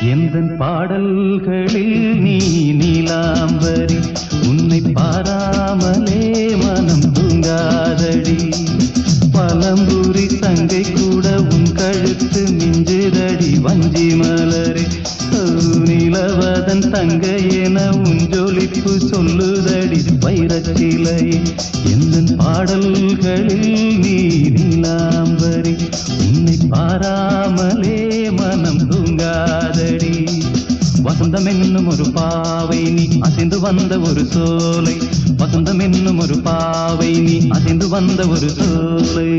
எந்தன் பாடல்களில் நீ நீலாம்பரி உன்னை பாராமலே மனம் தூங்காதடி பழம்புரி தங்கை கூட உன் கழுத்து மிஞ்சுதடி வஞ்சி மலரே நிலவதன் தங்கை என உன் ஜொலிப்பு சொல்லுதடி வைரச்சிலையே எந்தன் பாடல்களில் நீ நீலாம்பரி உன்னை பாராமலே மனம் தூங்காதடி வசந்தம் என்னும் ஒரு பாவை நீ அசைந்து வந்த ஒரு சோலை வசந்தம் என்னும் ஒரு பாவை நீ அசைந்து வந்த ஒரு சோலை